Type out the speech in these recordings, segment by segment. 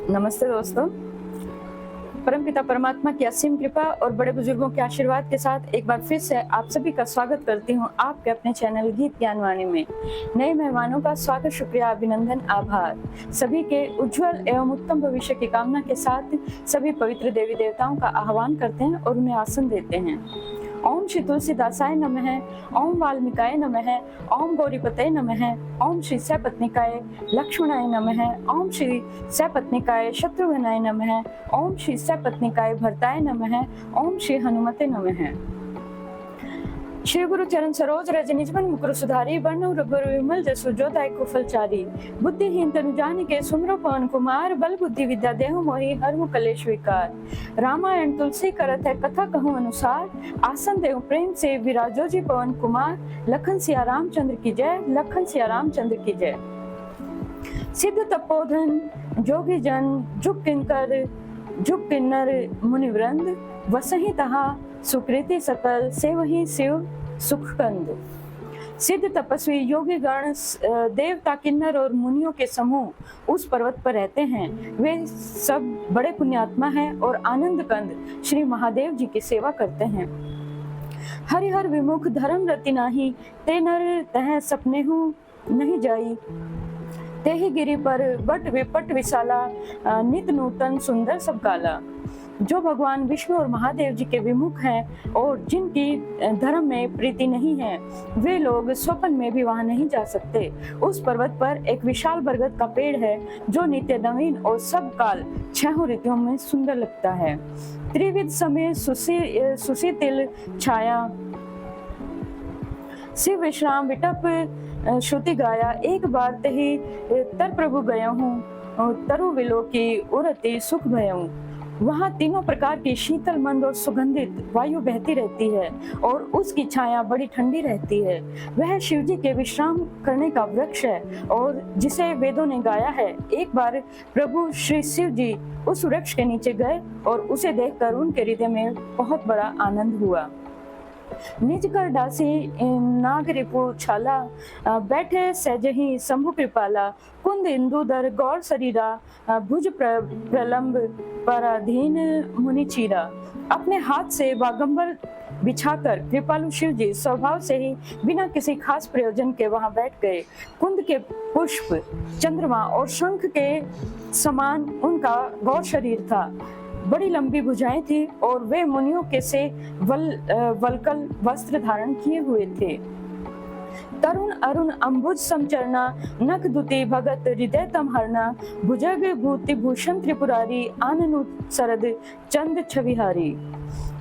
नमस्ते दोस्तों। परमपिता परमात्मा की असीम कृपा और बड़े बुजुर्गों के आशीर्वाद के साथ एक बार फिर से आप सभी का स्वागत करती हूँ आपके अपने चैनल गीत ज्ञानवाणी में। नए मेहमानों का स्वागत, शुक्रिया, अभिनंदन, आभार। सभी के उज्जवल एवं उत्तम भविष्य की कामना के साथ सभी पवित्र देवी देवताओं का आह्वान करते हैं और उन्हें आसन देते हैं। ओम श्री तुलसीदासाय नमः, ओम वाल्मीकाय नमः, ओम गौरीपतये नमः, ओम श्री सपत्नीकाय लक्ष्मणाय नमः, ओम श्री सपत्नीकाय शत्रुघ्नाय नमः, ओम श्री सपत्नीकाय भरताय नमः, ओम श्री हनुमते नमः। श्री गुरु चरण सरोज रज निजमन मुकुर सुधारी, वर्णो रघुवर विमल जसु जो दायक फलचारी। बुद्धिहीन तनु जानिके सुमिरो पवन कुमार, बल बुद्धि विद्या देहु मोहि हरहु कलेश विकार। रामायण तुलसी करत है कथा कहूँ अनुसार, आसन देहु प्रेम से विराजो जी पवन कुमार। लखन सिया रामचंद्र की जय, लखन सिया रामचंद्र की जय। सिद्ध तपोधन जोगी जन जुग किंकर, जुग किन्नर मुनिवृंद, वसहि तहा सुकृति सकल सेवहि शिव सुखकंद। सिद्ध तपस्वी योगी गण, देवता, किन्नर और मुनियों के समूह उस पर्वत पर रहते हैं। वे सब बड़े पुण्यात्मा हैं और आनंद कंद श्री महादेव जी की सेवा करते हैं। हरिहर विमुख धर्म रति नाही, ते नर तह सपने हूँ नहीं जाई। तेहि गिरि पर बट विपट विशाला, नित नूतन सुंदर सब काला। जो भगवान विष्णु और महादेव जी के विमुख हैं और जिनकी धर्म में प्रीति नहीं है, वे लोग स्वप्न में भी वहां नहीं जा सकते। उस पर्वत पर एक विशाल बरगद का पेड़ है जो नित्य नवीन और सब काल छहों ऋतुओं में सुंदर लगता है। त्रिविध समय सुशीतिल छाया, शिव विश्राम विटप श्रुति गाया। एक बार तही तर प्रभु गया हूँ, तरु विलो की उरति सुख भयऊं। वहाँ तीनों प्रकार की शीतल, मंद और सुगंधित वायु बहती रहती है और उसकी छाया बड़ी ठंडी रहती है। वह शिव जी के विश्राम करने का वृक्ष है और जिसे वेदों ने गाया है। एक बार प्रभु श्री शिव जी उस वृक्ष के नीचे गए और उसे देखकर उनके हृदय में बहुत बड़ा आनंद हुआ। निज कर डासी नाग रिपु छाला, बैठे सहजहि शंभु कृपाला। कुंद इंदुदर गौर शरीरा, भुज प्रलंब पराधीन मुनि चीरा। अपने हाथ से वागंबर बिछाकर कृपालु शिव जी स्वभाव से ही बिना किसी खास प्रयोजन के वहां बैठ गए। कुंद के पुष्प, चंद्रमा और शंख के समान उनका गौर शरीर था। बड़ी लंबी भुजाएं थी और वे मुनियों के से वलकल वस्त्र धारण किए हुए थे। तरुण अरुण अम्बुज समचरना, नख दुति भगत हृदय तम हरना। भुजग भूति भूषण त्रिपुरारी, आननु सरद चंद छविहारी।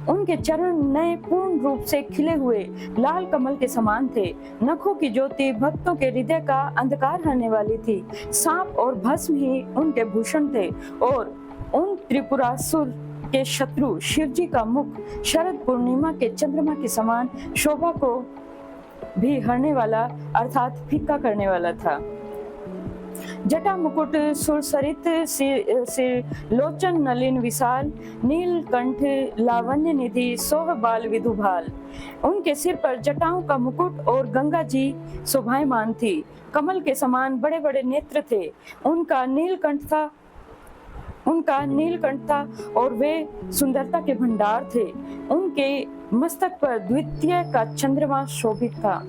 उनके चरण नए पूर्ण रूप से खिले हुए लाल कमल के समान थे। नखों की ज्योति भक्तों के हृदय का अंधकार हरने वाली थी। सांप और भस्म ही उनके भूषण थे और उन त्रिपुरासुर के शत्रु शिव जी का मुख शरद पूर्णिमा के चंद्रमा के समान शोभा को भी हरने वाला अर्थात फीका करने वाला था। जटा मुकुट सुरसरित सिर लोचन नलिन विशाल, नीलकंठ लावण्य निधि सोह बाल विधुभाल। उनके सिर पर जटाओं का मुकुट और गंगा जी शोभायमान थी। कमल के समान बड़े बड़े नेत्र थे। उनका नीलकंठ था और वे सुंदरता के भंडार थे। उनके मस्तक पर द्वितीय का चंद्रमा शोभित था।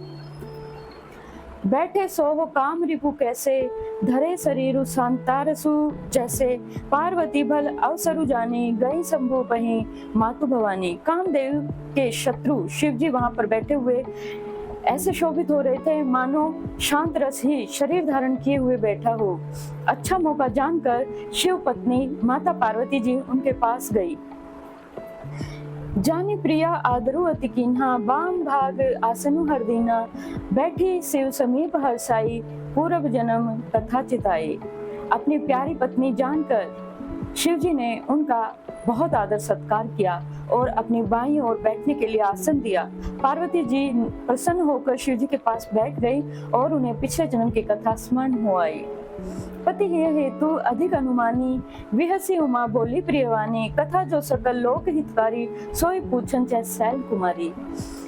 बैठे सोहो काम रिपु कैसे, धरे शरीरु सांतारसु जैसे। पार्वती भल अवसरु जानी, गई शंभु पही मातु भवानी। कामदेव के शत्रु शिव जी वहां पर बैठे हुए ऐसे शोभित हो रहे थे मानो शांत रस ही शरीर धारण किए हुए बैठा हो। अच्छा मौका जानकर शिव पत्नी माता पार्वती जी उनके पास गई। जानी प्रिया आदरु अति कीन्हा, बाम भाग आसनु हर दीना। बैठी शिव समीप हरसाई, पूर्व जन्म कथा चिताई। अपनी प्यारी पत्नी जानकर शिव जी ने उनका बहुत आदर सत्कार किया और अपनी बाईं ओर बैठने के लिए आसन दिया। पार्वती जी प्रसन्न होकर शिव जी के पास बैठ गई और उन्हें पिछले जन्म की कथा स्मरण हो आई। पति हेतु अधिक अनुमानी, विहसी उमा बोली प्रियवानी। कथा जो सकल लोक हितकारी, सोई पूछन चाहे सैल कुमारी।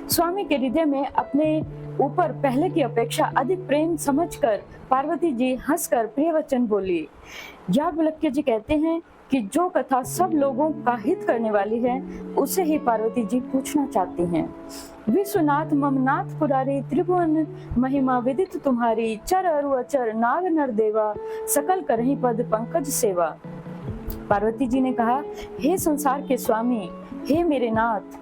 स्वामी के हृदय में अपने ऊपर पहले की अपेक्षा अधिक प्रेम समझकर पार्वती जी हंसकर प्रिय वचन बोली। याज्ञवल्क्य जी कहते हैं कि जो कथा सब लोगों का हित करने वाली है उसे ही पार्वती जी पूछना चाहती हैं। विश्वनाथ ममनाथ पुरारी त्रिभुवन महिमा विदित तुम्हारी, चर अरु अचर नाग नर देवा, सकल करहि पद पंकज सेवा। पार्वती जी ने कहा, हे संसार के स्वामी, हे मेरे नाथ,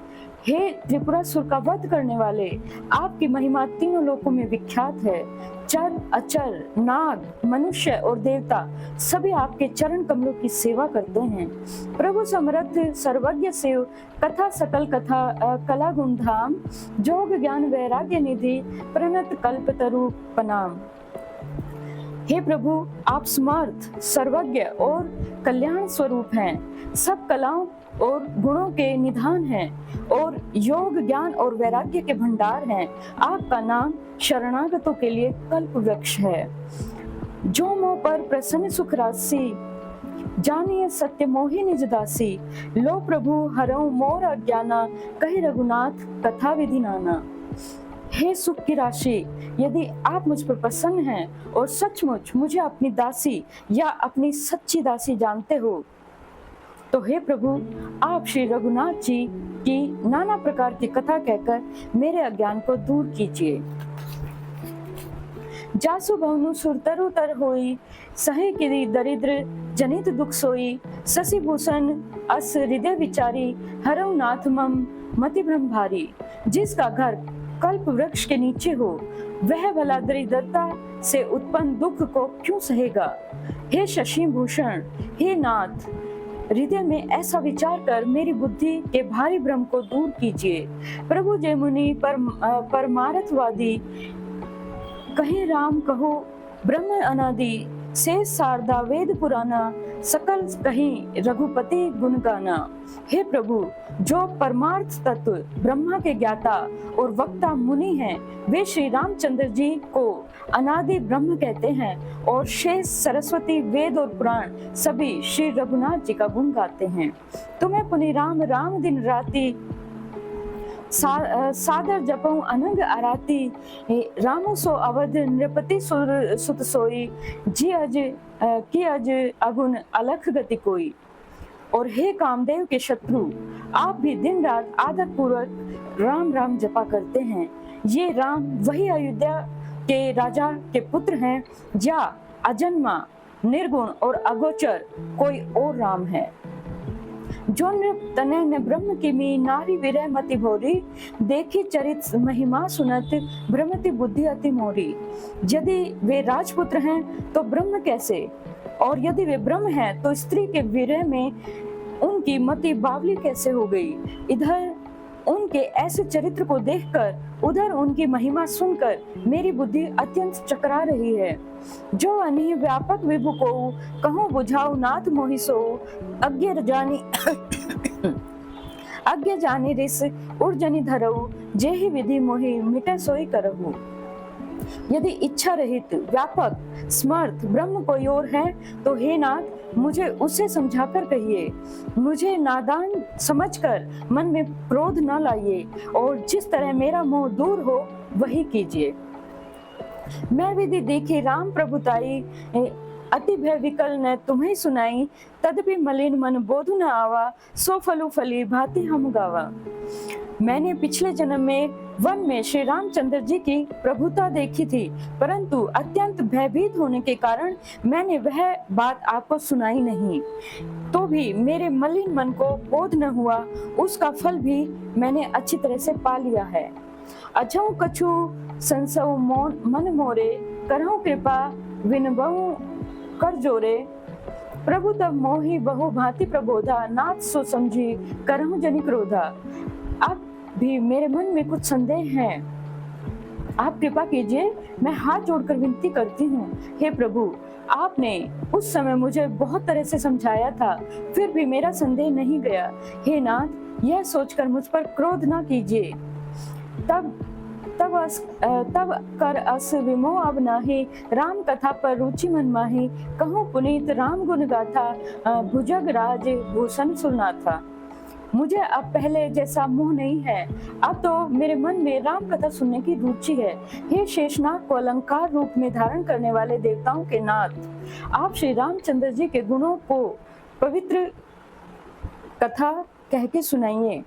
हे त्रिपुरासुर का वध करने वाले, आपकी महिमा तीनों लोकों में विख्यात है। चर अचर नाग मनुष्य और देवता सभी आपके चरण कमलों की सेवा करते हैं। प्रभु समर्थ सर्वज्ञ शिव, कथा सकल कथा कला गुण धाम, जोग ज्ञान वैराग्य निधि, प्रणत कल्प तरु प्रणाम। हे प्रभु, आप समर्थ सर्वज्ञ और कल्याण स्वरूप हैं, सब कलाओं और गुणों के निधान हैं और योग ज्ञान और वैराग्य के भंडार हैं। आपका नाम शरणागतों के लिए कल्प वृक्ष है। जो मोह पर प्रसन्न सुख राशि, जानिए सत्य मोहि निज दासी, लो प्रभु हरऊ मोर अज्ञाना, कहि रघुनाथ कथा विधि नाना। हे सुख की राशि, यदि आप मुझ पर प्रसन्न हैं और सचमुच मुझे अपनी दासी या अपनी सच्ची दासी जानते हो तो हे प्रभु, आप श्री रघुनाथ जी की नाना प्रकार की कथा कहकर मेरे अज्ञान को दूर कीजिए। जासु बहुनु सुरतरु तर होई, सहे की दरिद्र जनित दुख सोई, शशि भूषण अस हृदय विचारी, हरऊ नाथ मम मति भ्रम भारी। जिसका घर कल्प वृक्ष के नीचे हो वह भला दरिद्रता से उत्पन्न दुख को क्यों सहेगा। हे शशि भूषण, हे नाथ, हृदय में ऐसा विचार कर मेरी बुद्धि के भारी भ्रम को दूर कीजिए। प्रभु जय मुनि परमार्थवादी, कहे राम कहो ब्रह्म अनादि, से शारदा वेद पुराना, सकल कहीं रघुपति गुण गाना। हे प्रभु, जो परमार्थ तत्व ब्रह्मा के ज्ञाता और वक्ता मुनि हैं, वे श्री रामचंद्र जी को अनादि ब्रह्म कहते हैं और शेष सरस्वती वेद और पुराण सभी श्री रघुनाथ जी का गुण गाते हैं। तुम्हें पुनि राम राम दिन राति, सादर जपऊं अनंग आराती, रामो सो अवध नृपति सुत सोई, जी अज की अज अगुन अलख गति कोई। और हे कामदेव के शत्रु, आप भी दिन रात आदर पूर्वक राम राम जपा करते हैं। ये राम वही अयोध्या के राजा के पुत्र हैं या अजन्मा निर्गुण और अगोचर कोई और राम है। जो नृप तनय ने ब्रह्म की मी, नारी विरह मति भोरी, देखी चरित महिमा सुनत, भ्रमति बुद्धि अति मोरी। यदि वे राजपुत्र हैं तो ब्रह्म कैसे, और यदि वे ब्रह्म हैं तो स्त्री के विरह में उनकी मति बावली कैसे हो गई। इधर उनके ऐसे चरित्र को देखकर, उधर उनकी महिमा सुनकर मेरी बुद्धि अत्यंत चकरा रही है। जो अनिह व्यापक विभु को, कहूँ बुझाऊ नाथ मोहि सो, अज्ञ जानी अज्ञ जानी रिस उर्जनी धरऊ, जेहि विधि मोहि मिटे सोई करहु। यदि इच्छा रहित व्यापक समर्थ ब्रह्म कोई और है तो हे नाथ, मुझे उसे समझाकर कहिए। मुझे नादान समझकर मन में क्रोध न लाइए और जिस तरह मेरा मोह दूर हो वही कीजिए। मैं विधि देखी राम प्रभुताई, अति भय विकल न तुम्हें सुनाई, तदपि मलिन मन बोध न आवा, सो फलु फली भांति हम गावा। मैंने पिछले जन्म में वन में श्री रामचंद्र जी की प्रभुता देखी थी, परंतु अत्यंत भयभीत होने के कारण मैंने वह बात आपको सुनाई नहीं। तो भी मेरे मलिन मन को बोध न हुआ, उसका फल भी मैंने अच्छी तरह से पा लिया है। अजऊ कछु संसव मन मोरे, करहु कृपा विनबहु कर जोरे। प्रभु तब मोहि बहु भांति प्रबोधा, नाथ सो समझी करहु जनि क्रोधा। अब भी मेरे मन में कुछ संदेह हैं, आप कृपा कीजिए, मैं हाथ जोड़कर विनती करती हूँ। हे प्रभु, आपने उस समय मुझे बहुत तरह से समझाया था, फिर भी मेरा संदेह नहीं गया। हे नाथ, यह सोचकर मुझ पर क्रोध ना कीजिए। तब कर अस विमोह अब नाहि, राम कथा पर रुचि मन माहि, कहूँ पुनीत राम गुण गाथा, भुजग राज भूषण सुरनाथा। मुझे अब पहले जैसा मोह नहीं है। अब तो मेरे मन में राम कथा सुनने की रुचि है। हे शेषनाग को अलंकार रूप में धारण करने वाले देवताओं के नाथ, आप श्री रामचंद्र जी के गुणों को पवित्र कथा कह के सुनाइए।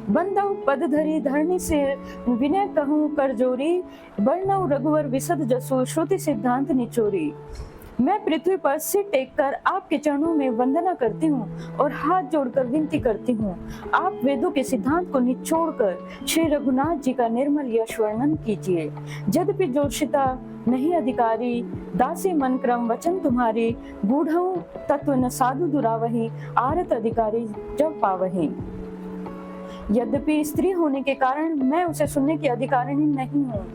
बंदव पद धरी धरणी सिर, विनय कहूँ कर जोरी, वर्णव रघुवर विशद जसु, श्रुति सिद्धांत निचोरी। मैं पृथ्वी पर सिर टेककर आपके चरणों में वंदना करती हूँ और हाथ जोड़कर विनती करती हूँ, आप वेदों के सिद्धांत को निचोड़कर श्री रघुनाथ जी का निर्मल यश वर्णन कीजिए। यद्यपि जोशिता नहीं अधिकारी, दासी मन क्रम वचन तुम्हारी, गूढ़ऊ तत्व न साधु दुरावही, आरत अधिकारी जब पावही। यद्यपि स्त्री होने के कारण मैं उसे सुनने की अधिकारिणी नहीं हूँ,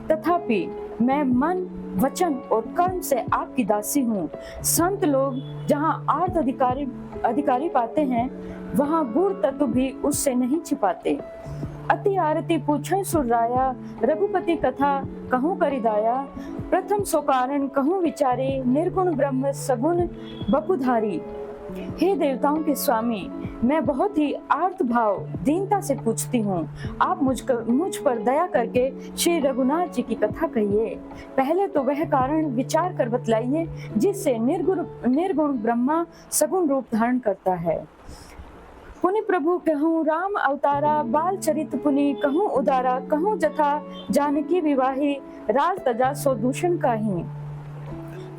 तथापि मैं मन, वचन और कर्म से आपकी दासी हूँ। संत लोग जहाँ आर्त अधिकारी पाते हैं, वहाँ गूढ़ तत्व भी उससे नहीं छिपाते। अति आरती पूछे सुरराया, रघुपति कथा कहूँ करिदाया, प्रथम सो कारण कहूँ विचारे, निर्गुण ब्रह्म सगुण बपुधारी। हे देवताओं के स्वामी, मैं बहुत ही आर्त भाव दीनता से पूछती हूँ, आप मुझ पर दया करके श्री रघुनाथ जी की कथा कहिए। पहले तो वह कारण विचार कर बतलाइए जिससे निर्गुण ब्रह्मा सगुण रूप धारण करता है। पुनि प्रभु कहूँ राम अवतारा, बाल चरित पुनि कहूँ उदारा, कहूँ जथा जानकी विवाही, राज तजा सो दूषण काही।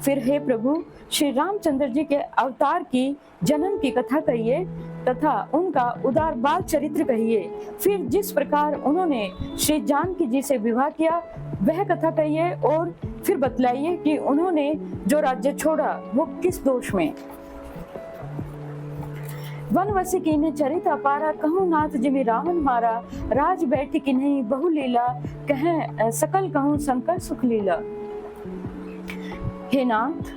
फिर हे प्रभु, श्री रामचंद्र जी के अवतार की जन्म की कथा कहिए तथा उनका उदार बाल चरित्र कहिए। फिर जिस प्रकार उन्होंने श्री जानकी जी से विवाह किया वह कथा कहिए और फिर बतलाइए कि उन्होंने जो राज्य छोड़ा वो किस दोष में। वनवसी कीन्हे चरित अपारा, कहूँ नाथ जिमि रावण मारा, राज बैठी किन्हीं बहु लीला, कहें सकल कहूँ शंकर सुख लीला। हे नाथ,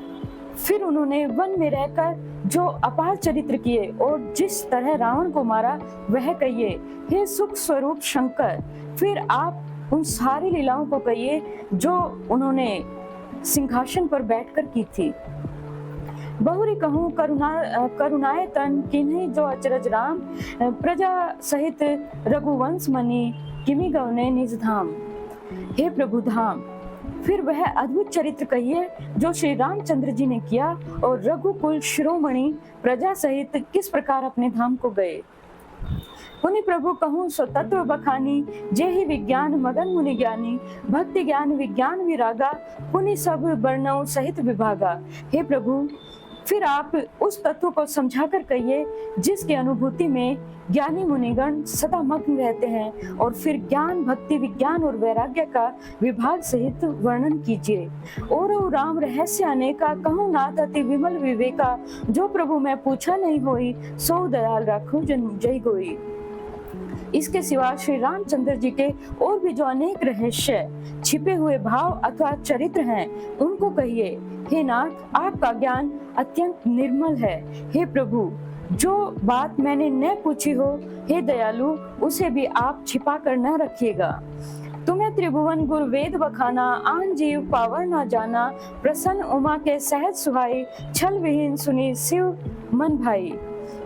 फिर उन्होंने वन में रहकर जो अपार चरित्र किए और जिस तरह रावण को मारा वह कहिए। हे सुख स्वरूप शंकर, फिर आप उन सारी लीलाओं को कहिए जो उन्होंने सिंहासन पर बैठकर की थी। बहुरी कहूँ करुणाए तन, किन्हीं जो अचरज राम, प्रजा सहित रघुवंश मणि, किमि गवने निज धाम। हे प्रभु धाम, फिर वह अद्भुत चरित्र कहिए जो श्री रामचंद्र जी ने किया और रघुकुल शिरोमणि प्रजा सहित किस प्रकार अपने धाम को गए। पुनि प्रभु कहूँ सो तत्व बखानी, जे ही विज्ञान मगन मुनि ज्ञानी, भक्ति ज्ञान विज्ञान विरागा, पुनि सब वर्णों सहित विभागा। हे प्रभु, फिर आप उस तत्व को समझाकर कहिए जिसकी अनुभूति में ज्ञानी मुनिगण सदा मग्न रहते हैं, और फिर ज्ञान भक्ति विज्ञान और वैराग्य का विभाग सहित वर्णन कीजिए। और राम रहस्य अनेका, कहूँ नाथ अति विमल विवेका, जो प्रभु मैं पूछा नहीं होई, सो दयाल राखो जय गोई। इसके सिवा श्री रामचंद्र जी के और भी जो अनेक रहस्य छिपे हुए भाव अथवा चरित्र हैं उनको कहिए। हे नाथ, आपका ज्ञान अत्यंत निर्मल है। हे प्रभु, जो बात मैंने न पूछी हो, हे दयालु, उसे भी आप छिपा कर न रखिएगा। तुम्हें त्रिभुवन गुरु वेद बखाना, आन जीव पावर न जाना, प्रसन्न उमा के सहज सुहाई, छल विहीन सुनी शिव मन भाई।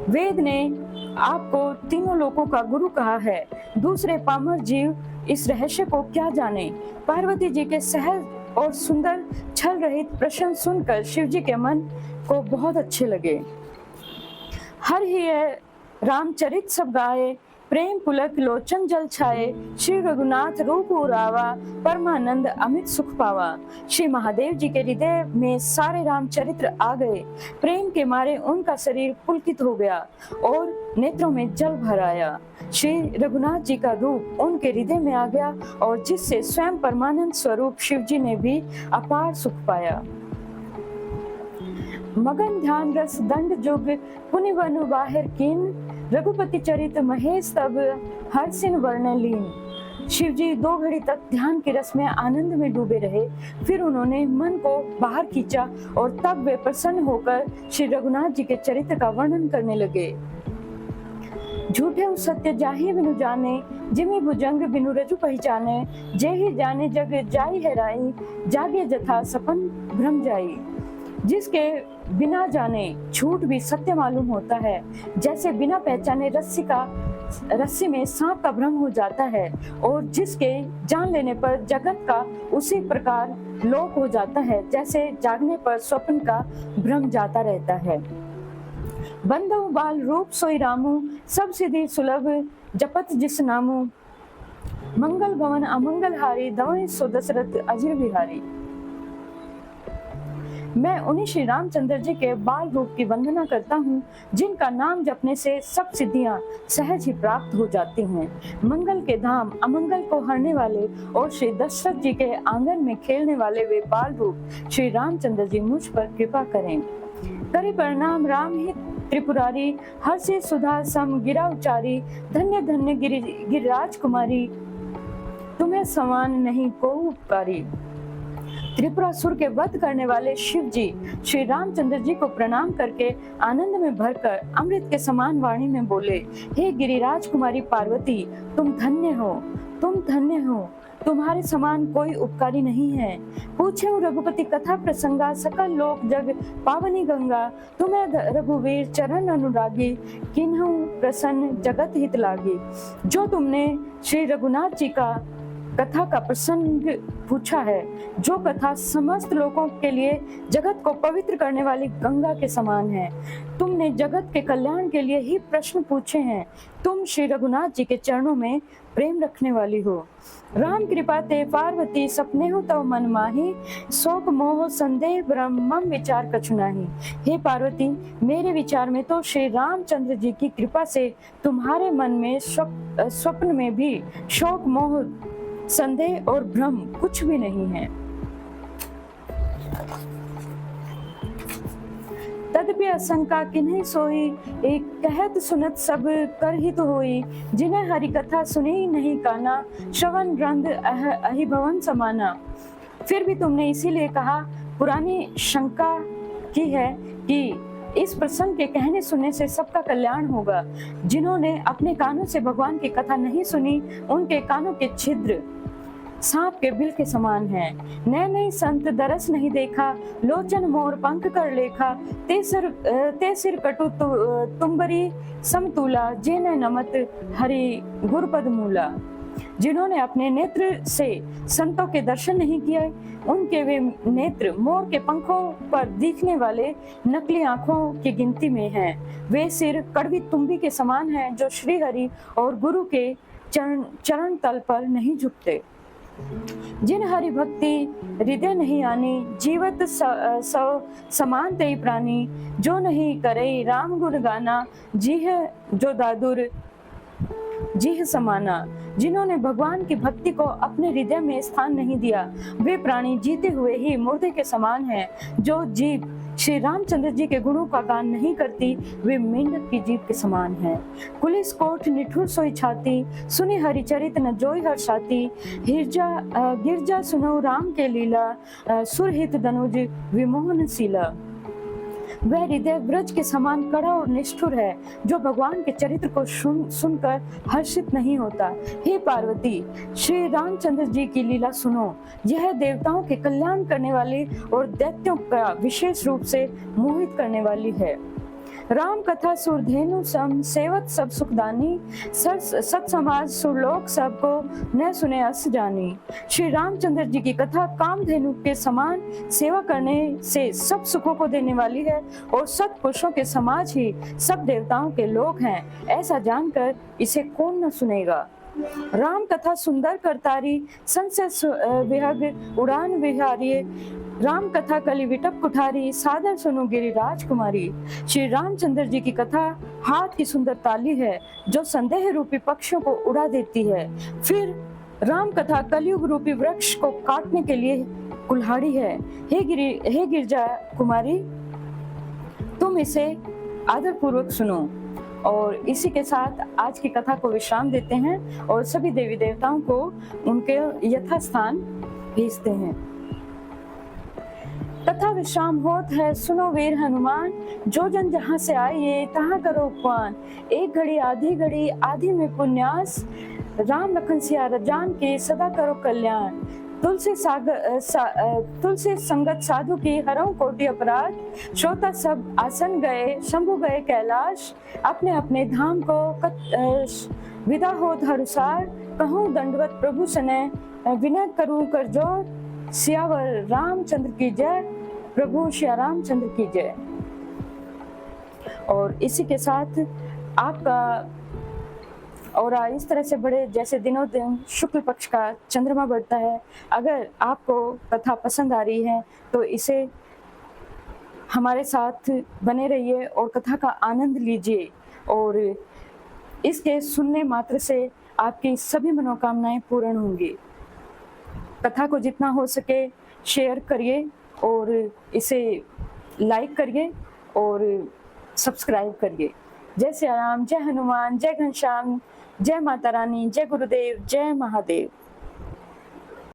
वेद ने आपको तीनों लोकों का गुरु कहा है, दूसरे पामर जीव इस रहस्य को क्या जाने। पार्वती जी के सहज और सुंदर छल रहित प्रश्न सुनकर शिव जी के मन को बहुत अच्छे लगे। हर ही रामचरित सब गाए, प्रेम पुलक लोचन जल छाए, श्री रघुनाथ रूप उरावा, परमानंद अमित सुख पावा। श्री महादेव जी के हृदय में सारे रामचरित्र आ गए। प्रेम के मारे उनका शरीर पुलकित हो गया और नेत्रों में जल भर आया। श्री रघुनाथ जी का रूप उनके हृदय में आ गया और जिससे स्वयं परमानंद स्वरूप शिव जी ने भी अपार सुख पाया। मगन ध्यान रस दंड जुग, पुनि वनु बाहिर कीन, रघुपति चरित महेश तब हर्षिन वर्ण लीन। शिव जी 2 घड़ी तक ध्यान के रस में आनंद में डूबे रहे। फिर उन्होंने मन को बाहर खींचा और तब वे प्रसन्न होकर श्री रघुनाथ जी के चरित्र का वर्णन करने लगे। झूठे उस सत्य जाहि बिनु जाने, जिमि भुजंग बिनु रजु पहचाने, जे ही जाने जग जाई है राई, जागे जथा सपन भ्रम जाई। जिसके बिना जाने झूठ भी सत्य मालूम होता है, जैसे बिना पहचाने रस्सी में सांप का भ्रम हो जाता है, और जिसके जान लेने पर जगत का उसी प्रकार लोप हो जाता है, जैसे जागने पर स्वप्न का भ्रम जाता रहता है। बंधु बाल रूप सोई रामू, सब सिद्धि सुलभ जपत जिस नामू, मंगल भवन अमंगल हारी, दवै सो दशरथ अजिर बिहारी। मैं उन्हीं श्री रामचंद्र जी के बाल रूप की वंदना करता हूँ, जिनका नाम जपने से सब सिद्धियां सहज ही प्राप्त हो जाती हैं। मंगल के धाम, अमंगल को हरने वाले और श्री दशरथ जी के आंगन में खेलने वाले वे बाल रूप श्री रामचंद्र जी मुझ पर कृपा करें। करी प्रणाम राम ही त्रिपुरारी, हर्षि सुधा सम गिरा उचारी, धन्य धन्य गिरिराज कुमारी, तुम्हें समान नहीं को उपकारी। त्रिपुरासुर के वध करने वाले शिव जी श्री रामचंद्र जी को प्रणाम करके आनंद में भरकर अमृत के समान वाणी में बोले, हे गिरिराज कुमारी पार्वती, तुम धन्य हो, तुम धन्य हो, तुम्हारे समान कोई उपकारी नहीं है। पूछे रघुपति कथा प्रसंगा, सकल लोक जग पावनी गंगा, तुम्हें रघुवीर चरण अनुरागी, किन्हु प्रसन्न जगत हित लागी। जो तुमने श्री रघुनाथ जी का कथा का प्रसंग पूछा है, जो कथा समस्त लोगों के लिए जगत को पवित्र करने वाली गंगा के समान है, तुमने जगत के कल्याण के लिए ही प्रश्न पूछे हैं। तुम श्री रघुनाथ जी के चरणों में प्रेम रखने वाली हो। राम कृपा ते पार्वती, सपने हो तव मन माही, शोक मोह संदेह भ्रम मम विचार कछु नाही। हे पार्वती, मेरे विचार में तो श्री रामचंद्र जी की कृपा से तुम्हारे मन में स्वप्न में भी शोक मोह संदेह और भ्रम कुछ भी नहीं है। तदपि आशंका किन्हीं सोई, एक कहत सुनत सब कर हित होई, जिन्हें हरि कथा सुनी नहीं काना, श्रवण रंध अहि भवन समाना। फिर भी तुमने इसीलिए कहा, पुरानी शंका की है कि इस प्रसंग के कहने सुनने से सबका कल्याण होगा। जिन्होंने अपने कानों से भगवान की कथा नहीं सुनी, उनके कानों के छिद्र सांप के बिल के समान है। नए संत दरस नहीं देखा, लोचन मोर पंख कर लेखा, ते सिर कटु तुम्बरी समतूला, जे न नमत हरि गुरुपद मूला। जिन्होंने अपने नेत्र से संतों के दर्शन नहीं किए, उनके वे नेत्र मोर के पंखों पर दिखने वाले नकली आंखों की गिनती में हैं। वे सिर कड़वी तुम्बी के समान हैं, जो श्री हरि और गुरु के चरण तल पर नहीं झुकते। जिन हरि भक्ति हृदय नहीं आनी, जीवत समान ते प्राणी, जो नहीं करे राम गुण गाना, जीह जो दादुर जीह समाना। जिन्होंने भगवान की भक्ति को अपने हृदय में स्थान नहीं दिया, वे प्राणी जीते हुए ही मुर्दे के समान हैं। जो जीव श्री रामचंद्र जी के गुणों का गान नहीं करती, वे मेंढक की जीभ के समान है। कुलिस कोट निठुर सोई छाती, सुनी हरिचरित न जोई हर्षाती, गिरजा सुनो राम के लीला, सुरहित दनुज विमोहन शीला। वह हृदय ब्रज के समान कड़ा और निष्ठुर है, जो भगवान के चरित्र को सुनकर हर्षित नहीं होता। हे पार्वती, श्री रामचंद्र जी की लीला सुनो। यह देवताओं के कल्याण करने वाली और दैत्यों का विशेष रूप से मोहित करने वाली है। राम कथा सुरधेनु सम, सेवत सब सुखदानी, सत समाज सुरलोक सबको न सुने अस जानी। श्री रामचंद्र जी की कथा कामधेनु के समान सेवा करने से सब सुखों को देने वाली है, और सत पुरुषों के समाज ही सब देवताओं के लोग हैं। ऐसा जानकर इसे कौन न सुनेगा। राम कथा सुंदर करतारी, संशय विहग उड़ान विहारी, राम कथा कली विटप कुठारी, सादर सुनो गिरिराज कुमारी। श्री रामचंद्र जी की कथा हाथ की सुंदर ताली है, जो संदेह रूपी पक्षियों को उड़ा देती है। फिर राम कथा कलयुग रूपी वृक्ष को काटने के लिए कुल्हाड़ी है। हे गिरजा कुमारी, तुम इसे आदर पूर्वक सुनो। और इसी के साथ आज की कथा को विश्राम देते हैं और सभी देवी देवताओं को उनके यथास्थान भेजते हैं। तथा विश्राम होत है, सुनो वीर हनुमान, जो जन जहाँ से आइए तहाँ करो उपवान। एक घड़ी आधी में पुण्यास, राम लखन सिया जान के सदा करो कल्याण। तुलसी संगत साधु की हरऊं कोटि अपराध, श्रोता सब आसन गए शंभु गए कैलाश, अपने अपने धाम को विदा हो धरुसार, कहूँ दंडवत प्रभु सने विनय करूं कर जोर, सियावर रामचंद्र की जय, प्रभु श्री रामचंद्र की जय। और इसी के साथ आपका और इस तरह से बड़े जैसे दिनों दिन शुक्ल पक्ष का चंद्रमा बढ़ता है। अगर आपको कथा पसंद आ रही है तो इसे हमारे साथ बने रहिए और कथा का आनंद लीजिए, और इसके सुनने मात्र से आपकी सभी मनोकामनाएं पूर्ण होंगी। कथा को जितना हो सके शेयर करिए और इसे लाइक करिए और सब्सक्राइब करिए। जय श्री राम, जय हनुमान, जय घनश्याम, जय माता रानी, जय गुरुदेव, जय महादेव।